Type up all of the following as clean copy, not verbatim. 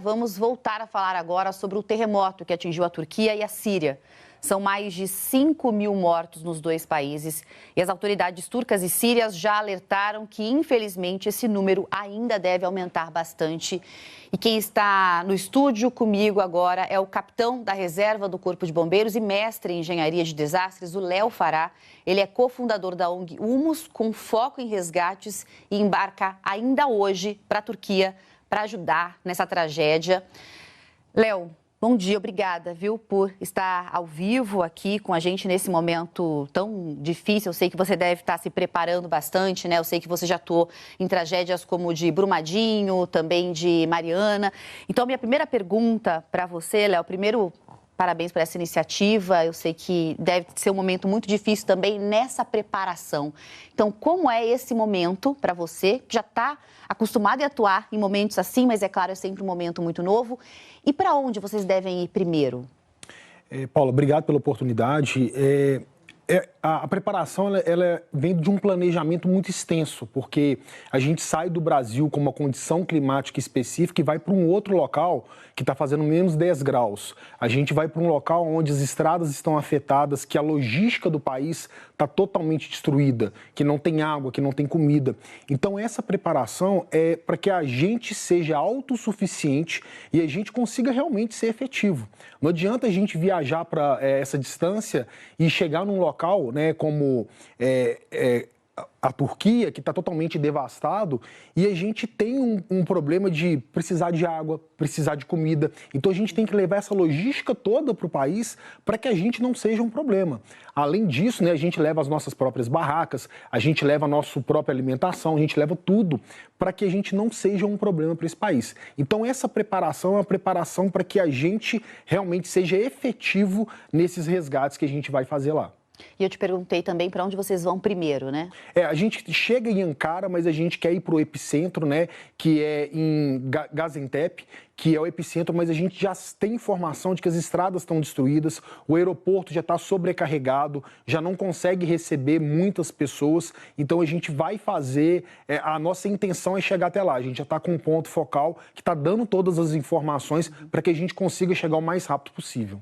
Vamos voltar a falar agora sobre o terremoto que atingiu a Turquia e a Síria. São mais de 5 mil mortos nos dois países e as autoridades turcas e sírias já alertaram que, infelizmente, esse número ainda deve aumentar bastante. E quem está no estúdio comigo agora é o capitão da reserva do Corpo de Bombeiros e mestre em engenharia de desastres, o Léo Fará. Ele é cofundador da ONG Humus, com foco em resgates e embarca ainda hoje para a Turquia para ajudar nessa tragédia. Léo, bom dia, obrigada, viu, por estar ao vivo aqui com a gente nesse momento tão difícil. Eu sei que você deve estar se preparando bastante, né? Eu sei que você já atuou em tragédias como de Brumadinho, também de Mariana. Então, a minha primeira pergunta para você, Léo, primeiro, parabéns por essa iniciativa. Eu sei que deve ser um momento muito difícil também nessa preparação. Então, como é esse momento para você, que já está acostumado a atuar em momentos assim, mas é claro, é sempre um momento muito novo. E para onde vocês devem ir primeiro? Paula, obrigado pela oportunidade. A preparação ela vem de um planejamento muito extenso, porque a gente sai do Brasil com uma condição climática específica e vai para um outro local que está fazendo menos 10 graus. A gente vai para um local onde as estradas estão afetadas, que a logística do país está totalmente destruída, que não tem água, que não tem comida. Então, essa preparação é para que a gente seja autossuficiente e a gente consiga realmente ser efetivo. Não adianta a gente viajar para essa distância e chegar num local, né, como a Turquia, que está totalmente devastado, e a gente tem um problema de precisar de água, precisar de comida. Então a gente tem que levar essa logística toda para o país para que a gente não seja um problema. Além disso, né, a gente leva as nossas próprias barracas, a gente leva a nossa própria alimentação, a gente leva tudo para que a gente não seja um problema para esse país. Então essa preparação é uma preparação para que a gente realmente seja efetivo nesses resgates que a gente vai fazer lá. E eu te perguntei também para onde vocês vão primeiro, né? A gente chega em Ankara, mas a gente quer ir para o epicentro, né, que é em Gaziantep, que é o epicentro, mas a gente já tem informação de que as estradas estão destruídas, o aeroporto já está sobrecarregado, já não consegue receber muitas pessoas, então a gente vai fazer, a nossa intenção é chegar até lá, a gente já está com um ponto focal que está dando todas as informações para que a gente consiga chegar o mais rápido possível.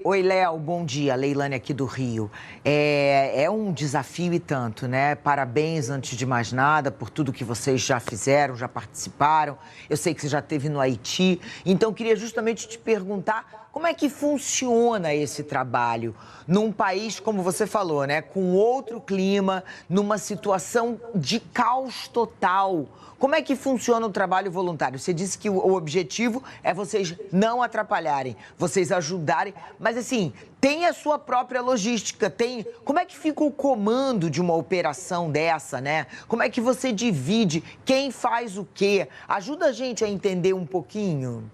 Oi, Léo, bom dia. Leilane aqui do Rio. É um desafio e tanto, né? Parabéns, antes de mais nada, por tudo que vocês já fizeram, já participaram. Eu sei que você já esteve no Haiti. Então, queria justamente te perguntar como é que funciona esse trabalho num país, como você falou, né? Com outro clima, numa situação de caos total. Como é que funciona o trabalho voluntário? Você disse que o objetivo é vocês não atrapalharem, vocês ajudarem, mas assim, tem a sua própria logística, Como é que fica o comando de uma operação dessa, né? Como é que você divide quem faz o quê? Ajuda a gente a entender um pouquinho.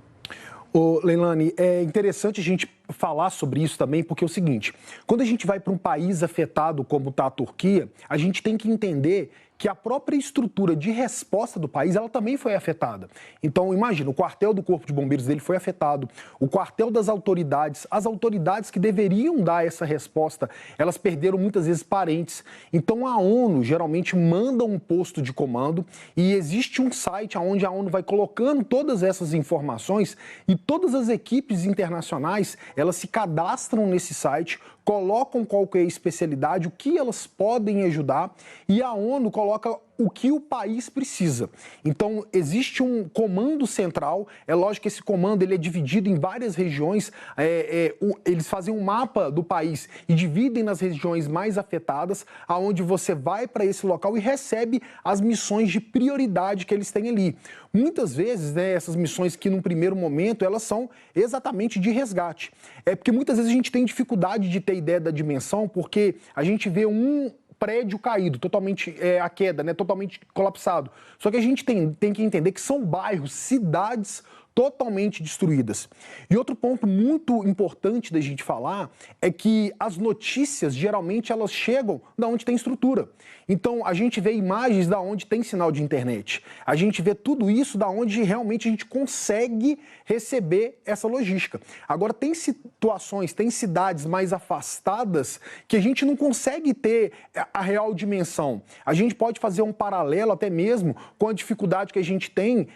Leilane, é interessante a gente falar sobre isso também, porque é o seguinte, quando a gente vai para um país afetado como está a Turquia, a gente tem que entender que a própria estrutura de resposta do país, ela também foi afetada. Então, imagina, o quartel do Corpo de Bombeiros dele foi afetado, o quartel das autoridades, as autoridades que deveriam dar essa resposta, elas perderam muitas vezes parentes. Então, a ONU geralmente manda um posto de comando e existe um site onde a ONU vai colocando todas essas informações e todas as equipes internacionais, elas se cadastram nesse site, colocam qual que é a especialidade, o que elas podem ajudar e a ONU coloca o que o país precisa. Então, existe um comando central, é lógico que esse comando ele é dividido em várias regiões, eles fazem um mapa do país e dividem nas regiões mais afetadas, aonde você vai para esse local e recebe as missões de prioridade que eles têm ali. Muitas vezes, né, essas missões que num primeiro momento, elas são exatamente de resgate. Porque muitas vezes a gente tem dificuldade de ter ideia da dimensão, porque a gente vê um prédio caído, totalmente a queda, né, totalmente colapsado. Só que a gente tem que entender que são bairros, cidades totalmente destruídas. E outro ponto muito importante da gente falar é que as notícias, geralmente, elas chegam da onde tem estrutura. Então, a gente vê imagens da onde tem sinal de internet. A gente vê tudo isso da onde realmente a gente consegue receber essa logística. Agora, tem situações, tem cidades mais afastadas que a gente não consegue ter a real dimensão. A gente pode fazer um paralelo até mesmo com a dificuldade que a gente tem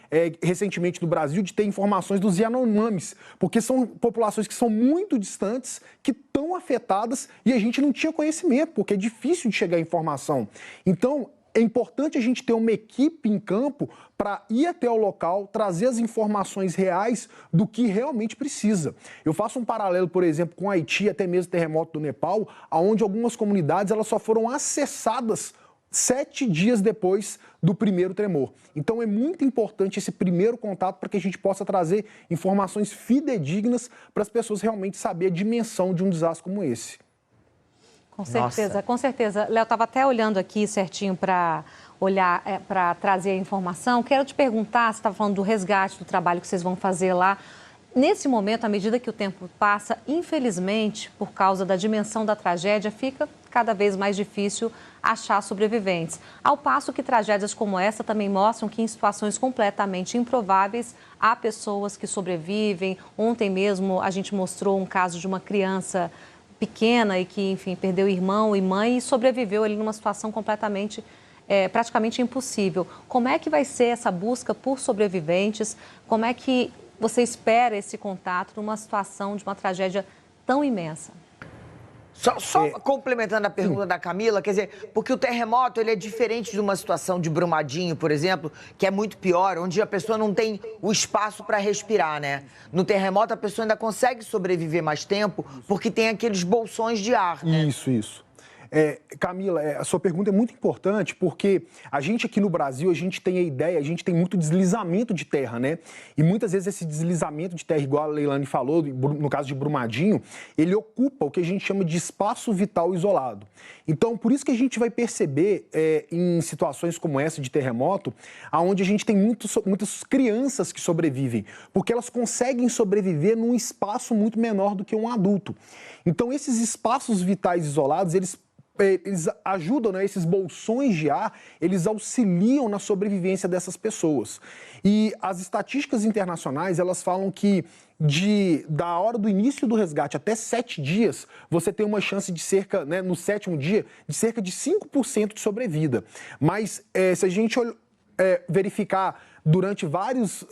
recentemente no Brasil de ter informações dos Yanomamis, porque são populações que são muito distantes, que estão afetadas e a gente não tinha conhecimento, porque é difícil de chegar a informação. Então, é importante a gente ter uma equipe em campo para ir até o local, trazer as informações reais do que realmente precisa. Eu faço um paralelo, por exemplo, com Haiti, até mesmo o terremoto do Nepal, onde algumas comunidades elas só foram acessadas 7 dias depois do primeiro tremor. Então é muito importante esse primeiro contato para que a gente possa trazer informações fidedignas para as pessoas realmente saberem a dimensão de um desastre como esse. Com certeza, Nossa. Com certeza. Léo, estava até olhando aqui certinho para olhar, para trazer a informação. Quero te perguntar, você estava falando do resgate, do trabalho que vocês vão fazer lá. Nesse momento, à medida que o tempo passa, infelizmente, por causa da dimensão da tragédia, fica cada vez mais difícil achar sobreviventes. Ao passo que tragédias como essa também mostram que em situações completamente improváveis, há pessoas que sobrevivem. Ontem mesmo a gente mostrou um caso de uma criança pequena e que, enfim, perdeu irmão e mãe e sobreviveu ali numa situação completamente, praticamente impossível. Como é que vai ser essa busca por sobreviventes? Como é que você espera esse contato numa situação de uma tragédia tão imensa? Só complementando a pergunta da Camila, quer dizer, porque o terremoto ele é diferente de uma situação de Brumadinho, por exemplo, que é muito pior, onde a pessoa não tem o espaço para respirar, né? No terremoto a pessoa ainda consegue sobreviver mais tempo porque tem aqueles bolsões de ar, né? Isso. Camila, a sua pergunta é muito importante porque a gente aqui no Brasil, a gente tem a ideia, a gente tem muito deslizamento de terra, né? E muitas vezes esse deslizamento de terra, igual a Leilane falou, no caso de Brumadinho, ele ocupa o que a gente chama de espaço vital isolado. Então, por isso que a gente vai perceber em situações como essa de terremoto, onde a gente tem muitas crianças que sobrevivem, porque elas conseguem sobreviver num espaço muito menor do que um adulto. Então, esses espaços vitais isolados, eles ajudam, né, esses bolsões de ar, eles auxiliam na sobrevivência dessas pessoas. E as estatísticas internacionais, elas falam que da hora do início do resgate até 7 dias, você tem uma chance de cerca, né, no 7º dia, de cerca de 5% de sobrevida. Mas se a gente verificar durante vários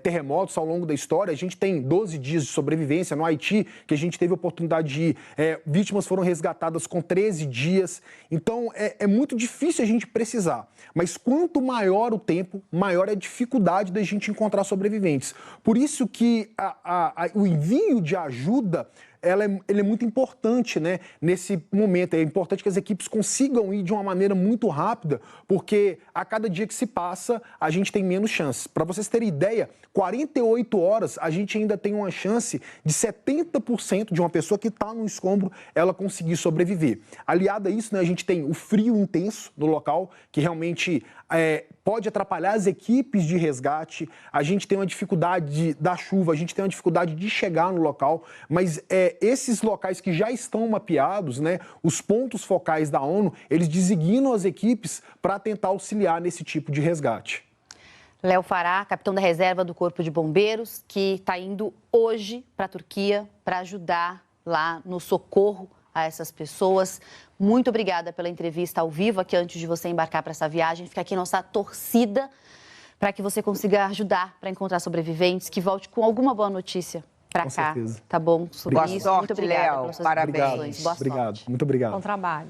terremotos ao longo da história, a gente tem 12 dias de sobrevivência. No Haiti, que a gente teve a oportunidade de ir, vítimas foram resgatadas com 13 dias. Então, é muito difícil a gente precisar. Mas quanto maior o tempo, maior é a dificuldade da gente encontrar sobreviventes. Por isso que o envio de ajuda ele é muito importante, né, nesse momento. É importante que as equipes consigam ir de uma maneira muito rápida, porque a cada dia que se passa, a gente tem menos chances. Para vocês terem ideia, 48 horas, a gente ainda tem uma chance de 70% de uma pessoa que está no escombro, ela conseguir sobreviver. Aliado a isso, né, a gente tem o frio intenso no local, que realmente pode atrapalhar as equipes de resgate. A gente tem uma dificuldade da chuva, a gente tem uma dificuldade de chegar no local, mas esses locais que já estão mapeados, né, os pontos focais da ONU, eles designam as equipes para tentar auxiliar nesse tipo de resgate. Léo Fará, capitão da reserva do Corpo de Bombeiros, que está indo hoje para a Turquia para ajudar lá no socorro a essas pessoas. Muito obrigada pela entrevista ao vivo aqui antes de você embarcar para essa viagem. Fica aqui nossa torcida para que você consiga ajudar para encontrar sobreviventes, que volte com alguma boa notícia para cá. Certeza. Tá bom? Sobre Boa isso. sorte, Muito obrigada Léo. pelas suas Parabéns. informações. Boa sorte. Muito obrigado. Bom trabalho.